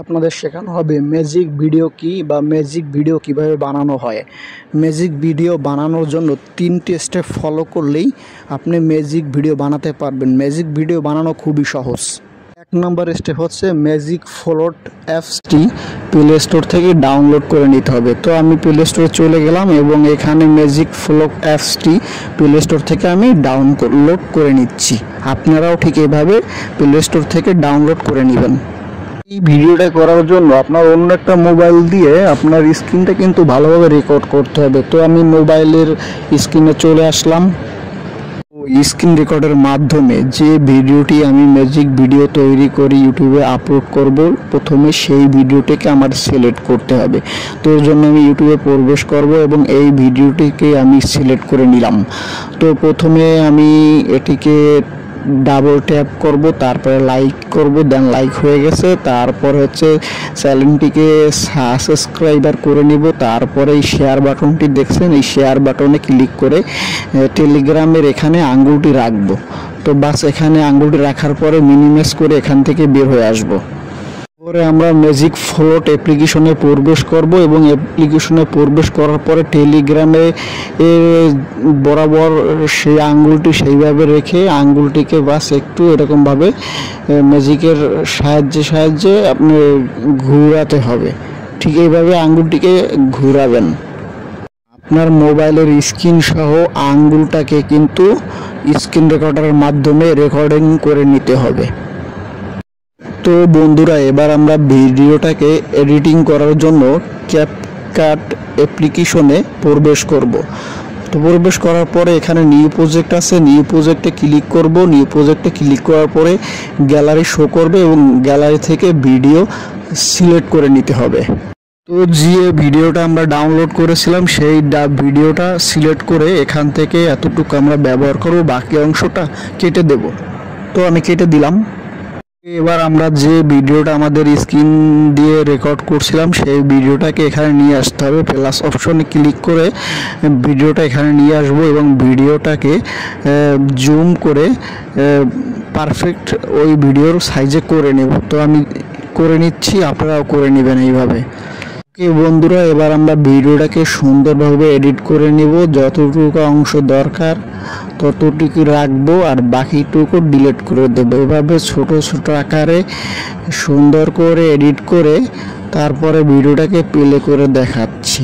আপনাদের শেখানো হবে ম্যাজিক ভিডিও কি বা ম্যাজিক ভিডিও কিভাবে বানানো হয়। ম্যাজিক ভিডিও বানানোর জন্য 3টি স্টেপ ফলো করলেই আপনি ম্যাজিক ভিডিও বানাতে পারবেন। ম্যাজিক ভিডিও বানানো খুবই সহজ। 1 নম্বর স্টেপ হচ্ছে ম্যাজিক ফ্লোট অ্যাপসটি প্লে স্টোর থেকে ডাউনলোড করে নিতে হবে। তো আমি প্লে স্টোরে চলে গেলাম এবং এখানে ম্যাজিক ফ্লোট অ্যাপসটি প্লে স্টোর থেকে আমি ডাউনলোড করে নিচ্ছি। আপনারাও ঠিক এভাবে প্লে স্টোর থেকে ডাউনলোড করে নেবেন। এই ভিডিওটা করার জন্য আপনার অন্য একটা মোবাইল দিয়ে আপনার স্ক্রিনটা কিন্তু ভালোভাবে রেকর্ড করতে হবে। তো আমি মোবাইলের স্ক্রিনে চলে আসলাম। স্ক্রিন রেকর্ডের মাধ্যমে যে ভিডিওটি আমি ম্যাজিক ভিডিও তৈরি করে ইউটিউবে আপলোড করব, প্রথমে সেই ভিডিওটিকে আমার সিলেক্ট করতে হবে। তো এর জন্য আমি ইউটিউবে প্রবেশ করব এবং এই ভিডিওটিকে আমি সিলেক্ট করে নিলাম। তো প্রথমে আমি এটিকে ডাবল ট্যাপ করব, তারপরে লাইক করব, দেন লাইক হয়ে গেছে। তারপর হচ্ছে চ্যানেলটিকে সাবস্ক্রাইবার করে নিব। তারপরে এই শেয়ার বাটনটি দেখছেন, এই শেয়ার বাটনে ক্লিক করে টেলিগ্রামের এখানে আঙ্গুলটি রাখবো। তো বাস এখানে আঙ্গুলটি রাখার পরে মিনিমাইজ করে এখান থেকে বের হয়ে আসবো। পরে আমরা ম্যাজিক ফ্লোট অ্যাপ্লিকেশনে প্রবেশ করব এবং অ্যাপ্লিকেশনে প্রবেশ করার পরে টেলিগ্রামে বরাবর সেই আঙ্গুলটি সেইভাবে রেখে আঙ্গুলটিকে বাস একটু এরকমভাবে ম্যাজিকের সাহায্যে আপনি ঘোরাতে হবে। ঠিক এইভাবে আঙ্গুলটিকে ঘোরাবেন। আপনার মোবাইলের স্ক্রিন সহ আঙ্গুলটাকে কিন্তু স্ক্রিন রেকর্ডারের মাধ্যমে রেকর্ডিং করে নিতে হবে। তো বন্ধুরা, এবার আমরা ভিডিওটাকে এডিটিং করার জন্য ক্যাপকাট অ্যাপ্লিকেশনে প্রবেশ করব। তো প্রবেশ করার পরে এখানে নিউ প্রজেক্ট আছে, নিউ প্রজেক্টে ক্লিক করব। নিউ প্রজেক্টে ক্লিক করার পরে গ্যালারি শো করবে এবং গ্যালারি থেকে ভিডিও সিলেক্ট করে নিতে হবে। তো যে ভিডিওটা আমরা ডাউনলোড করেছিলাম সেই ভিডিওটা সিলেক্ট করে এখান থেকে এতটুকু আমরা ব্যবহার করব, বাকি অংশটা কেটে দেব। তো আমি কেটে দিলাম। এবার আমরা যে ভিডিওটা আমাদের স্ক্রিন দিয়ে রেকর্ড করছিলাম সেই ভিডিওটাকে এখানে নিয়ে আসতে হবে। প্লাস অপশনে ক্লিক করে ভিডিওটা এখানে নিয়ে আসব এবং ভিডিওটাকে জুম করে পারফেক্ট ওই ভিডিওর সাইজে করে নেব। তো আমি করে নিচ্ছি, আপনারাও করে নেবেন এইভাবে। ওকে বন্ধুরা, এবার আমরা ভিডিওটাকে সুন্দরভাবে এডিট করে নিব। যতটুকু অংশ দরকার ততটুকু রাখবো আর বাকিটুকু ডিলিট করে দেবো। এভাবে ছোট ছোট আকারে সুন্দর করে এডিট করে তারপরে ভিডিওটাকে প্লে করে দেখাচ্ছি।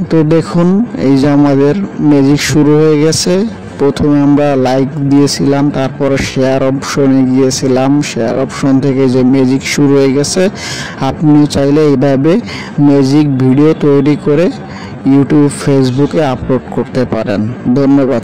তো দেখুন, এই যে আমাদের ম্যাজিক শুরু হয়ে গেছে। প্রথমে আমরা লাইক দিয়েছিলাম, তারপরে শেয়ার অপশনে গিয়েছিলাম। শেয়ার অপশন থেকে যে ম্যাজিক শুরু হয়ে গেছে। আপনিও চাইলে এইভাবে ম্যাজিক ভিডিও তৈরি করে ইউটিউব, ফেসবুকে আপলোড করতে পারেন। ধন্যবাদ।